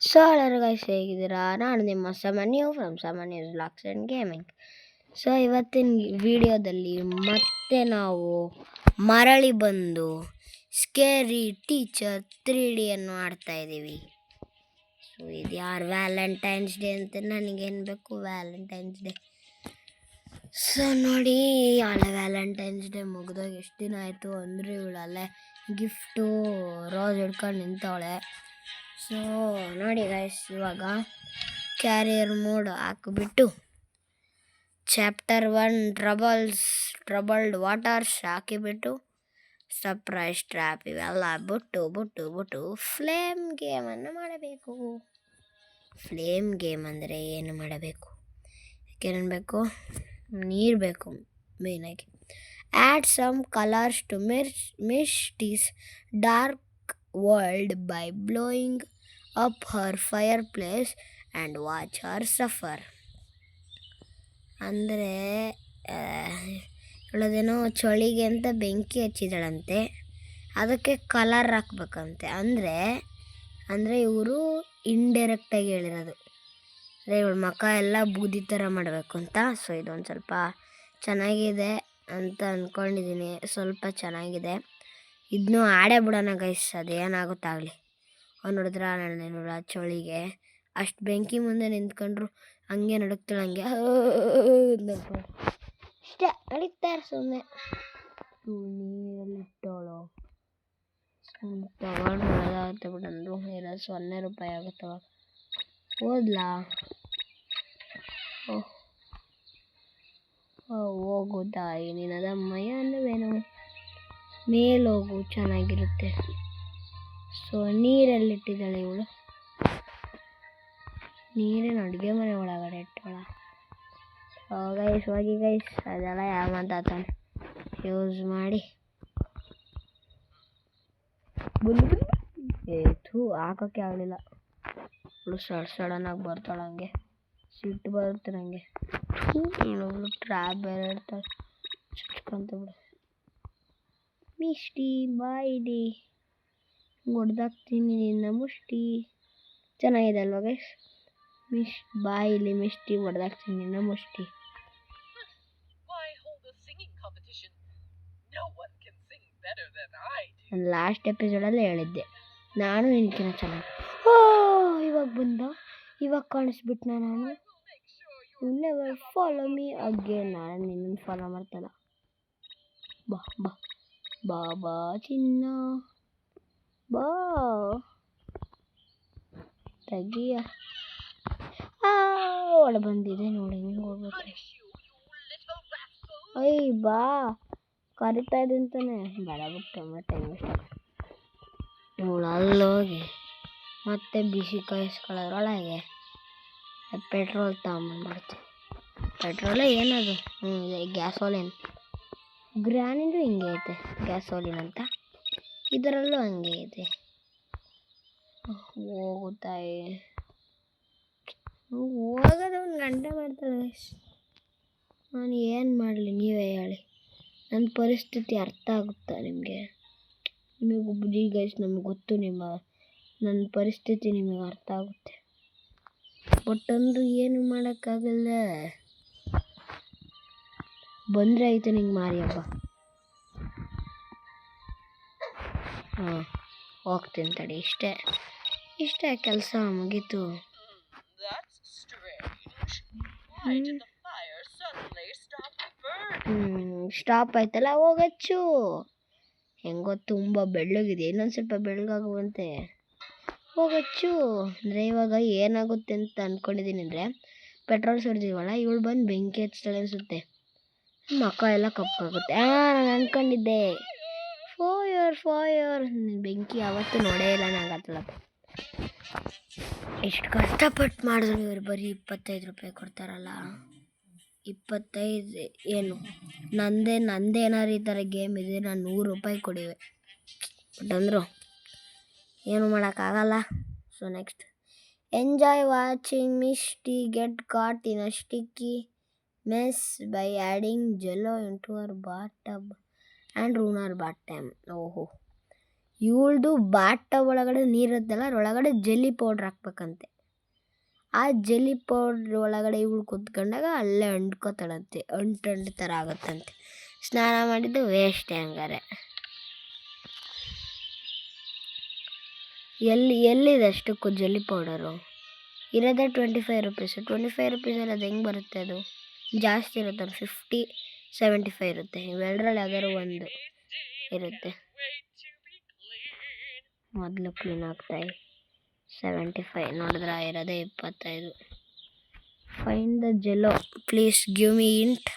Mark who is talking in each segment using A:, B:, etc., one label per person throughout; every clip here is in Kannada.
A: ಸೊ ಎಲ್ಲರೂ ಗೈಸ್ ಹೇಗಿದ್ದೀರಾ? ನಾನು ನಿಮ್ಮ ಸಾಮಾನ್ಯ ಫ್ರಮ್ ಸಾಮಾನ್ಯ ವ್ಲಾಗ್ಸ್ ಆ್ಯಂಡ್ ಗೇಮಿಂಗ್. ಸೊ ಇವತ್ತಿನ ವಿಡಿಯೋದಲ್ಲಿ ಮತ್ತೆ ನಾವು ಮರಳಿ ಬಂದು ಸ್ಕೇರಿ ಟೀಚರ್ 3D ಅನ್ನು ಆಡ್ತಾ ಇದ್ದೀವಿ. ಸೊ ಇದು ಯಾರು ವ್ಯಾಲೆಂಟೈನ್ಸ್ ಡೇ ಅಂತ ನನಗೇನು ಬೇಕು ವ್ಯಾಲೆಂಟೈನ್ಸ್ ಡೇ. ಸೊ ನೋಡಿ ಅಲ್ಲೇ ವ್ಯಾಲೆಂಟೈನ್ಸ್ ಡೇ ಮುಗಿದೋಗಿ ಎಷ್ಟು ದಿನ ಆಯಿತು ಅಂದರೆ ಇವಳಲ್ಲೇ ಗಿಫ್ಟು ರೋಸ್ ಹಿಡ್ಕೊಂಡು ನಿಂತವಳೆ. ಸೊ ನೋಡಿ ಗೈಸ್, ಇವಾಗ ಕ್ಯಾರಿಯರ್ ಮೋಡ್ ಹಾಕಿಬಿಟ್ಟು ಚಾಪ್ಟರ್ 1 ಟ್ರಬಲ್ಡ್ ವಾಟರ್ಸ್ ಹಾಕಿಬಿಟ್ಟು ಸರ್ಪ್ರೈಸ್ ಟ್ರ್ಯಾಪ್ ಇವೆಲ್ಲ ಬಿಟ್ಟು ಫ್ಲೇಮ್ ಗೇಮನ್ನು ಮಾಡಬೇಕು. ಫ್ಲೇಮ್ ಗೇಮ್ ಅಂದರೆ ಏನು ಮಾಡಬೇಕು? ಏನೇನು ಬೇಕು? ನೀರು ಬೇಕು ಮೇಯ್ನಾಗಿ. Add some colours to Misty's dark world by blowing up her fireplace and watch her suffer. ಅಂದರೆ ಹೇಳೋದೇನೋ ಚಳಿಗೆ ಅಂತ ಬೆಂಕಿ ಹಚ್ಚಿದಳಂತೆ, ಅದಕ್ಕೆ ಕಲರ್ ಹಾಕ್ಬೇಕಂತೆ. ಅಂದರೆ ಇವರು ಇಂಡೈರೆಕ್ಟಾಗಿ ಹೇಳಿರೋದು, ಅಂದರೆ ಇವಳ ಮುಖ ಎಲ್ಲ ಬೂದಿ ಥರ ಮಾಡಬೇಕು ಅಂತ. ಸೊ ಇದೊಂದು ಸ್ವಲ್ಪ ಚೆನ್ನಾಗಿದೆ ಅಂತ ಅಂದ್ಕೊಂಡಿದ್ದೀನಿ, ಸ್ವಲ್ಪ ಚೆನ್ನಾಗಿದೆ. ಇದನ್ನೂ ಆಡೇ ಬಿಡೋಣ ಗೈಸ್, ಅದೇನಾಗುತ್ತಾಗಲಿ. ಅವ್ನು ನೋಡಿದ್ರ ನನ್ನ ಚಳಿಗೆ ಅಷ್ಟು ಬೆಂಕಿ ಮುಂದೆ ನಿಂತ್ಕೊಂಡ್ರು ಹಂಗೆ ನಡುಕ್ತಾಳೆ, ಹಂಗೆ ಇಷ್ಟೇ ನಡೀತಾರೆ ಸುಮ್ಮನೆ. ನೀರಲ್ಲಿಟ್ಟವಳು ತಗೊಂಡು ಒಳಗಾಗುತ್ತೆ ಬಿಡಂದ್ರು, ಇರೋದು ₹0 ಆಗುತ್ತವ. ಹೋದ್ಲಾ? ಹೋಗು ತಾಯಿ, ನಿನ್ನದಮ್ಮಯ್ಯ ಅನ್ನುವೇನು, ಮೇಲೋಗು ಚೆನ್ನಾಗಿರುತ್ತೆ. ಸೊ ನೀರಲ್ಲಿಟ್ಟಿದ್ದಾಳೆ ಇವಳು, ನೀರೇನು ಅಡುಗೆ ಮನೆ ಒಳಗಡೆ ಇಟ್ಟವಳ. ಹೋಗಿ ಗೈಸ್, ಅದೆಲ್ಲ ಯಾವ ಮಾತಾಡ್ತಾನೆ ಯೂಸ್ ಮಾಡಿ ಹಾಕೋಕ್ಕೆ ಆಗಲಿಲ್ಲ. ಅವಳು ಸಡನ್ನಾಗಿ ಬರ್ತಾಳೆ, ಹಂಗೆ ಸಿಟ್ಟು ಬರುತ್ತೆ ನನಗೆ. ಇನ್ನೊಬ್ಳು ಟ್ರ್ಯಾಪ್ ಬೇರೆ ಇರ್ತಾಳೆ, ಚುಚ್ಕೊಂತ ಬಿಡು. ಮಿಷ್ಟಿ ಬಾಯಿಡಿ, ಹೊಡೆದಾಕ್ತೀನಿ ನಿನ್ನ ಮುಷ್ಟಿ. ಚೆನ್ನಾಗಿದೆ ಅಲ್ವಾ ಗೈಸ್? ಬಾಯಿಲಿ ಮಿಷ್ಟಿ, ಹೊಡೆದಾಕ್ತೀನಿ ನಿನ್ನ ಮುಷ್ಟಿ. ನಾನು ಲಾಸ್ಟ್ ಎಪಿಸೋಡಲ್ಲಿ ಹೇಳಿದ್ದೆ, ನಾನು ನಿನ್ಕಿನ ಚೆನ್ನಾಗಿ. ಇವಾಗ ಕಾಣಿಸ್ಬಿಟ್ನ ನಾನು. You never follow me again. ನಾನು ನಿನ್ನನ್ನು ಫಾಲೋ ಮಾಡ್ತಲ್ಲ. ಬಾ ಚಿನ್ನ ಬಾ ತೆಗಿಯ. ಒಳ ಬಂದಿದೆ ನೋಡಿ, ನೋಡ್ಬೇಕು. ಬಾ ಕರಿತಾ ಇದೆ ಅಂತಾನೆ ಬೇಡ ಬಿಟ್ಟು ಟೈಮ್ ವೇಸ್ಟ್. ಇವಳು ಅಲ್ಲೋಗಿ ಮತ್ತೆ ಬಿಸಿ ಕಾಯಿಸ್ಕೊಳ್ಳೋದ್ರೊಳಗೆ ಪೆಟ್ರೋಲ್ ತಗೊಂಬಂದ್ಬಿಡ್ತೀವಿ. ಪೆಟ್ರೋಲೇ ಏನದು? ಇದೆ ಗ್ಯಾಸೋಲಿನ್. ಗ್ರ್ಯಾನಿಂದು ಹಿಂಗೆ ಐತೆ ಗ್ಯಾಸೋಲಿನ್ ಅಂತ, ಇದರಲ್ಲೂ ಹಂಗೆ ಐತೆ. ಹೋಗುತ್ತಾಯಿ ಹೋಗೋದು ಒಂದು ಗಂಟೆ ಮಾಡ್ತಾಳೆ. ನಾನು ಏನು ಮಾಡಲಿ, ನೀವೇ ಹೇಳಿ. ನನ್ನ ಪರಿಸ್ಥಿತಿ ಅರ್ಥ ಆಗುತ್ತಾ ನಿಮಗೆ? ನಿಮಗೆ ಗೈಸ್, ನಮ್ಗೆ ಗೊತ್ತು ನನ್ನ ಪರಿಸ್ಥಿತಿ ನಿಮಗೆ ಅರ್ಥ ಆಗುತ್ತೆ. ಬಟ್ ಅಂದರೂ ಏನು ಮಾಡೋಕ್ಕಾಗಲ್ಲ. ಬಂದರೆ ಆಯಿತು ನಿಂಗೆ ಮಾರಿ ಹಬ್ಬ. ಹೋಗ್ತೀನಿ ತಡಿ, ಇಷ್ಟೇ ಕೆಲಸ ಮುಗೀತು. ಸ್ಟಾಪ್ ಆಯ್ತಲ್ಲ, ಹೋಗಚ್ಚು. ಹೆಂಗೋ ತುಂಬ ಬೆಳ್ಳಗಿದೆ, ಇನ್ನೊಂದು ಸ್ವಲ್ಪ ಬೆಳ್ಳಗಾಗುವಂತೆ ಹೋಗಚ್ಚು. ಅಂದರೆ ಇವಾಗ ಏನಾಗುತ್ತೆ ಅಂತ ಅಂದ್ಕೊಂಡಿದ್ದೀನಿ ಅಂದರೆ, ಪೆಟ್ರೋಲ್ ಸುರಿದಿವಲ್ಲ, ಇವಳು ಬಂದು ಬೆಂಕಿ ಹಚ್ತಾಳೆ ಅನಿಸುತ್ತೆ, ಮುಖ ಎಲ್ಲ ಕಪ್ಪಾಗುತ್ತೆ. ನಾನು ಅಂದ್ಕೊಂಡಿದ್ದೆ ಫಾಯರ್ ಬೆಂಕಿ ಯಾವತ್ತೂ ನೋಡೇ ಇಲ್ಲ ನಂಗತ್ತಲ್ಲಪ್ಪ. ಎಷ್ಟು ಕಷ್ಟಪಟ್ಟು ಮಾಡಿದ್ರು ಇವರು ಬರೀ ₹25 ಕೊಡ್ತಾರಲ್ಲ. 25 ಏನು ನಂದೇನಾರು ಈ ಥರ ಗೇಮ್ ಇದೆ, ನಾನು ₹100 ಕೊಡಿವೆ. ಬಟ್ ಅಂದರು ಏನು ಮಾಡೋಕ್ಕಾಗಲ್ಲ. So next, enjoy watching Misty get caught in a sticky mess by adding jello into her bathtub and ruin her bath time. ಓಹೋ, ಇವಳ್ದು ಬಾಟ ಒಳಗಡೆ ನೀರಿರುತ್ತಲ್ಲ ಅದ್ರೊಳಗಡೆ ಜೆಲ್ಲಿ ಪೌಡ್ರ್ ಹಾಕ್ಬೇಕಂತೆ. ಆ ಜೆಲ್ಲಿ ಪೌಡ್ರ್ ಒಳಗಡೆ ಇವಳು ಕುತ್ಕೊಂಡಾಗ ಅಲ್ಲೇ ಅಂಟ್ಕೋತಾಳಂತೆ, ಅಂಟು ಥರ ಆಗುತ್ತಂತೆ. ಸ್ನಾನ ಮಾಡಿದ್ದು ವೇಸ್ಟ್ ಹಂಗಾರೆ. ಎಲ್ಲಿದೆ ಅಷ್ಟಕ್ಕೂ ಜೆಲ್ಲಿ ಪೌಡರು? ಇರೋದೇ 25 ರುಪೀಸು. 25 ರುಪೀಸಲ್ಲಿ ಅದು ಹೆಂಗೆ ಬರುತ್ತೆ? ಅದು ಜಾಸ್ತಿ ಇರುತ್ತೆ, 50-75 ಇರುತ್ತೆ. ಇವೆರಡರಲ್ಲಿ ಯಾವ್ದಾದ್ರು ಒಂದು ಇರುತ್ತೆ. ಮೊದಲು ಕ್ಲೀನ್ ಆಗ್ತಾಯಿ 75 ನೋಡಿದ್ರೆ ಇರೋದೇ 25. Find the jello please give me hint.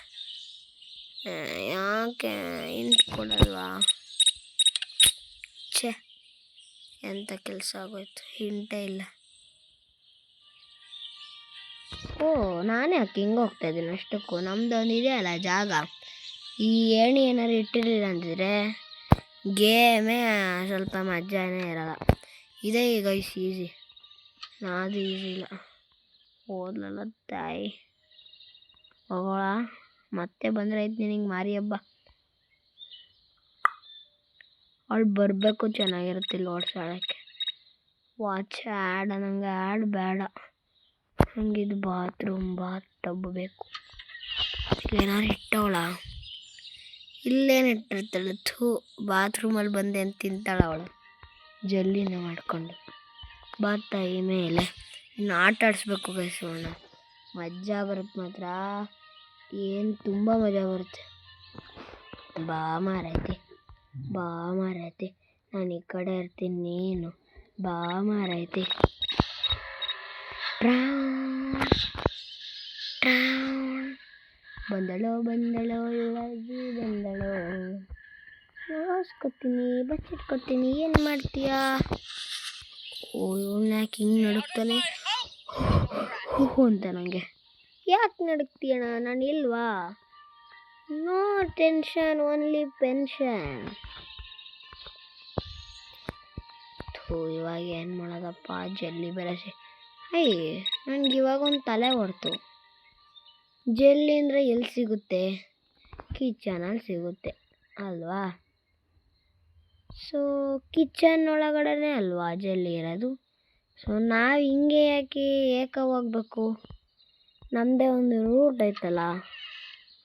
A: ಯಾಕೆ ಇಂಟ್ ಕೊಡಲ್ವಾ? ಛೇ, ಎಂಥ ಕೆಲಸ ಆಗೋಯ್ತು, ಹಿಂಟೇ ಇಲ್ಲ. ನಾನೇ ಯಾಕೆ ಹಿಂಗೆ ಹೋಗ್ತಾ ಇದ್ದೀನಿ ಅಷ್ಟಕ್ಕೂ? ನಮ್ದು ಒಂದು ಇದೆ ಅಲ್ಲ ಜಾಗ, ಈ ಏಣಿ ಏನಾರು ಇಟ್ಟಿರಲಿಲ್ಲ ಅಂದಿದ್ರೆ ಗೇಮೇ ಸ್ವಲ್ಪ ಮಜಾನೇ ಇರಲ್ಲ. ಇದೇ ಈಗ ಈಸಿ, ಅದು ಈಸಿ ಇಲ್ಲ. ಓದ್ಲಲ್ಲ ತಾಯಿ, ಹೋಗೋಳ ಮತ್ತೆ ಬಂದರೆ ಆಯ್ತು ನಿನಗೆ ಮಾರಿ ಹಬ್ಬ. ಅವಳು ಬರಬೇಕು, ಚೆನ್ನಾಗಿರುತ್ತಿಲ್ಲ ಓಡಿಸಾಡೋಕ್ಕೆ. ವಾಚ್ ಆ್ಯಡ್, ನನಗೆ ಆ್ಯಡ್ ಬೇಡ, ನನಗಿದು ಬಾತ್ ಟಬ್ ಬೇಕು. ಇಲ್ಲೇನಾರು ಇಟ್ಟವಳ? ಇಲ್ಲೇನು ಇಟ್ಟಿರ್ತಾಳೆ? ಬಾತ್ರೂಮಲ್ಲಿ ಬಂದೆ ಅಂತ ತಿಂತಾಳ ಅವಳು ಜಲ್ಲಿನ ಮಾಡಿಕೊಂಡು. ಬಾತಾಯಿ ಮೇಲೆ ಇನ್ನು ಆಟ ಆಡಿಸ್ಬೇಕು ಗೈಸೋಣ. ಮಜಾ ಬರುತ್ತೆ ಮಾತ್ರ, ಏನು ತುಂಬ ಮಜಾ ಬರುತ್ತೆ. ಬಾ ಮಾರೈತಿ, ನಾನು ಈ ಕಡೆ ಇರ್ತೀನಿ, ನೀನು ಬಾ ಮಾರೈತಿ. ಬಂದಳೋ ಯುವರಾಜಿ ಬಂದಳೋ, ಓಸ್ಕೊತೀನಿ, ಬಚ್ಚಿಟ್ಕೊತೀನಿ, ಏನು ಮಾಡ್ತೀಯಾ? ಇವನ್ನ ಯಾಕೆ ಹಿಂಗೆ ನಡುಕ್ತಾನೆ ಅಂತ ನನಗೆ. ಯಾಕೆ ನಡುಕ್ತೀಯಣ್ಣ? ನಾನು ಇಲ್ವಾ? No tension, only pension. ಇವಾಗ ಏನು ಮಾಡೋದಪ್ಪ? ಜಲ್ಲಿ ಬೆರೆಸಿ ನನಗೆ ಇವಾಗ ಒಂದು ತಲೆ ಹೊಡ್ತು. ಜಲ್ಲಿ ಅಂದರೆ ಎಲ್ಲಿ ಸಿಗುತ್ತೆ? ಕಿಚನಲ್ಲಿ ಸಿಗುತ್ತೆ ಅಲ್ವಾ? ಸೊ ಕಿಚನ್ ಒಳಗಡೆ ಅಲ್ವಾ ಜಲ್ಲಿ ಇರೋದು? ಸೊ ನಾವು ಹಿಂಗೆ ಯಾಕೆ ಹೋಗ್ಬೇಕು? ನಮ್ಮದೇ ಒಂದು ರೂಟ್ ಐತಲ್ಲ,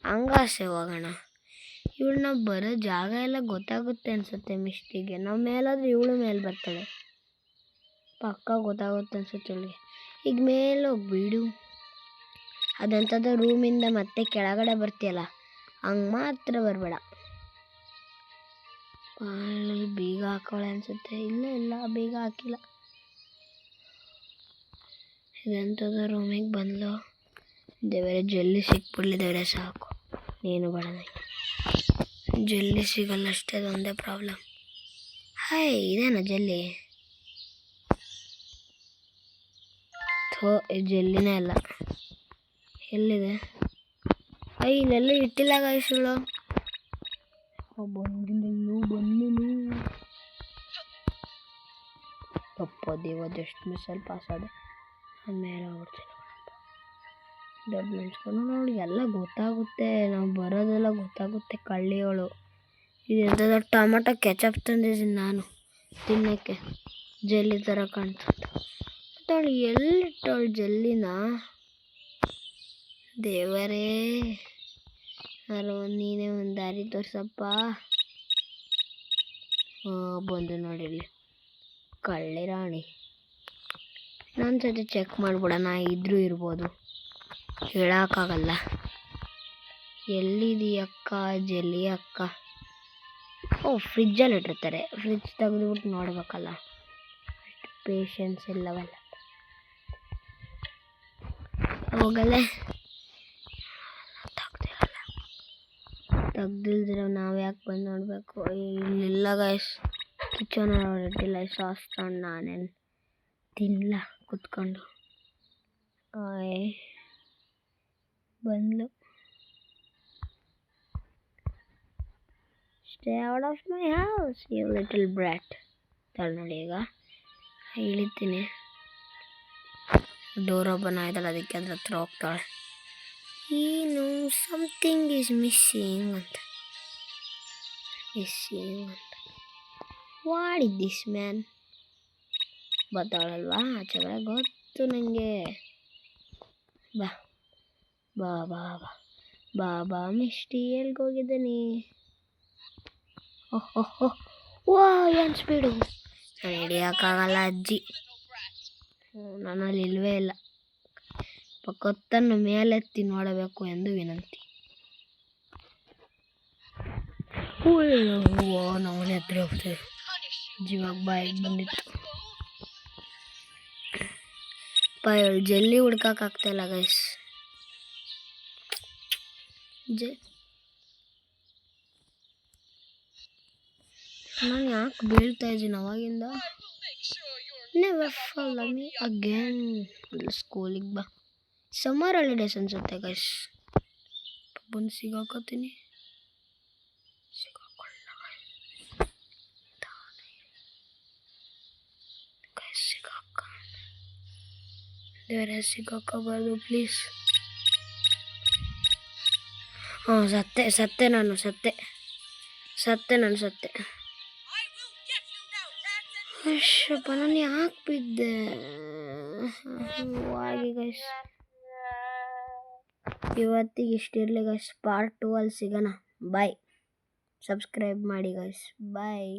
A: ಹಂಗಾಸೆ ಹೋಗೋಣ. ಇವಳು ನಾವು ಬರೋ ಜಾಗ ಎಲ್ಲ ಗೊತ್ತಾಗುತ್ತೆ ಅನಿಸುತ್ತೆ ಮಿಸ್ಟಿಗೆ. ನಾವು ಮೇಲಾದರೆ ಇವಳು ಮೇಲೆ ಬರ್ತಾಳೆ, ಪಕ್ಕ ಗೊತ್ತಾಗುತ್ತೆ ಅನ್ಸುತ್ತೆ ಇವಳಿಗೆ. ಈಗ ಮೇಲೆ ಹೋಗ್ಬಿಡು, ಅದಂಥದ್ದು ರೂಮಿಂದ ಮತ್ತೆ ಕೆಳಗಡೆ ಬರ್ತೀಯಲ್ಲ ಹಂಗೆ ಮಾತ್ರ ಬರಬೇಡ. ಬೀಗ ಹಾಕೋಳೆ ಅನಿಸುತ್ತೆ. ಇಲ್ಲ ಬೀಗ ಹಾಕಿಲ್ಲ. ಇದಂಥದ್ದು ರೂಮಿಗೆ ಬಂದ್ಲು. ದೇವರೇ ಜಲ್ಲಿ ಸಿಕ್ಬಿಡ್ಲಿ ದೇವರೇ ಸಾಕು. ನೀನು ಬೇಡ, ಜಲ್ಲಿ ಸಿಗಲ್ಲ ಅಷ್ಟೇ, ಅದೊಂದೇ ಪ್ರಾಬ್ಲಮ್. ಇದೇನಾ ಜಲ್ಲಿ? ಜಲ್ಲಿನೇ ಅಲ್ಲ, ಎಲ್ಲಿದೆ? ಇಲ್ಲೆಲ್ಲೂ ಇಟ್ಟಿಲ್ಲ ಗಾಯಿಸುಳು. ಬಂದನು ತಪ್ಪ ದೇವದಷ್ಟು ಮಿಸಲ್ ಪಾಸ್ ಆದೆ. ಮೇಲೆ ಹೋಗ್ಬಿಡ್ತೀನಿ ದೊಡ್ಡ ಮೆಣಸ್ಕೊಂಡು ನೋಡಿ. ಎಲ್ಲ ಗೊತ್ತಾಗುತ್ತೆ, ನಾವು ಬರೋದೆಲ್ಲ ಗೊತ್ತಾಗುತ್ತೆ. ಕಳ್ಳಿಯವಳು. ಇದು ಎಂಥದ್ದು ಟೊಮೆಟೊ ಕೆಚಪ್ ತಂದಿದ್ದೀನಿ ನಾನು ತಿನ್ನೋಕ್ಕೆ, ಜಲ್ಲಿ ಥರ ಕಾಣ್ತದೆ. ಮತ್ತು ಅವಳು ಎಲ್ಲಿಟ್ಟವಳು ಜಲ್ಲಿನ? ದೇವರೇ, ನೀನೇ ಒಂದು ದಾರಿ ತೋರ್ಸಪ್ಪ. ಬಂದು ನೋಡಿಲ್ಲಿ ಕಳ್ಳಿ ರಾಣಿ. ಇನ್ನೊಂದು ಸತಿ ಚೆಕ್ ಮಾಡಿಬಿಡೋಣ, ಇದ್ರೂ ಇರ್ಬೋದು, ಹೇಳೋಕ್ಕಾಗಲ್ಲ. ಎಲ್ಲಿದೆಯಕ್ಕ ಜಲ್ಲಿ ಅಕ್ಕ? ಫ್ರಿಜ್ಜಲ್ಲಿ ಇಟ್ಟಿರ್ತಾರೆ, ಫ್ರಿಜ್ ತೆಗೆದುಬಿಟ್ಟು ನೋಡ್ಬೇಕಲ್ಲ, ಅಷ್ಟು ಪೇಷನ್ಸ್ ಇಲ್ಲವಲ್ಲ. ಹೋಗಲ್ಲೇ ತೆಗ್ದಿಲ್ದಿರೋ ನಾವು ಯಾಕೆ ಬಂದು ನೋಡಬೇಕು? ಇಲ್ಲಿಲ್ಲ ಗೈಸ್, ಕಿಚನ್ ಇಟ್ಟಿಲ್ಲ. ಸಾಸ್ ತಗೊಂಡು ನಾನೇನು ತಿನ್ನಲ್ಲ ಕುತ್ಕೊಂಡು. ಬಂದ್ಲು. Stay out of my house you little brat. ನೋಡಿ ಈಗ ಇಳಿತೀನಿ. ಡೋರ್ ಓಪನ್ ಆಯ್ತಲ್ಲ, ಅದಕ್ಕೆ ಅದ್ರ ಹತ್ರ ಹೋಗ್ತಾಳೆ. ಏನು ಸಮಥಿಂಗ್ ಈಸ್ ಮಿಸ್ಸಿಂಗ್ ಅಂತ. What is this man? ಬರ್ತಾಳಲ್ವಾ ಆಚೆ ಕಡೆ ಗೊತ್ತು ನನಗೆ. ಬಾ ಬಾ ಬಾ ಬಾ ಬಾ ಬಾ ಮಿಷ್ಟಿ ಎಲ್ಗೋಗಿದ್ದೀನಿ? ಓಹ್ ಓಹ್ ಓಹ್ ವಾ ಏನು ಸ್ಪೀಡು! ನಾನು ಹಿಡಿಯೋಕ್ಕಾಗಲ್ಲ ಅಜ್ಜಿ. ನನ್ನಲ್ಲಿ ಇಲ್ವೇ ಇಲ್ಲ. ಕೊತ್ತನ್ನು ಮೇಲೆತ್ತಿ ನೋಡಬೇಕು ಎಂದು ವಿನಂತಿ. ನಾವು ಎದುರು ಹೋಗ್ತೇವೆ. ಜೀವಾಗ ಬಾಯಿಗೆ ಬಂದಿತ್ತು. ಜಲ್ಲಿ ಹುಡ್ಕಾಕಾಗ್ತಾಯಿಲ್ಲ ಗೈಸ್. ನಾನು ಯಾಕೆ ಬೀಳ್ತಾ ಇದ್ದೀನಿ ಅವಾಗಿಂದ? Never follow me again. ಸ್ಕೂಲಿಗೆ ಬಾ. ಸಮ್ಮರ್ ಹಾಲಿಡೇಸ್ ಅನ್ಸುತ್ತೆ ಗೈಸ್. ಬಂದು ಸಿಗಾಕೋತೀನಿ. ದೇವರೇ ಸಿಗಾಕೋಬಾರ್ದು ಪ್ಲೀಸ್. ಹಾಂ ಸತ್ತೆ ನಾನು ಸತ್ತೆ. ಅಷ್ಟಪ್ಪ ನಾನು ಯಾಕೆ ಬಿದ್ದೆ? ಹಾಗೆ ಗೈಸ್ ಇವತ್ತಿಗೆ ಇಷ್ಟಿರಲಿ ಗೈಸ್. ಪಾರ್ಟ್ 2 ಅಲ್ಲಿ ಸಿಗೋಣ. ಬಾಯ್. ಸಬ್ಸ್ಕ್ರೈಬ್ ಮಾಡಿ ಗೈಸ್. ಬಾಯ್.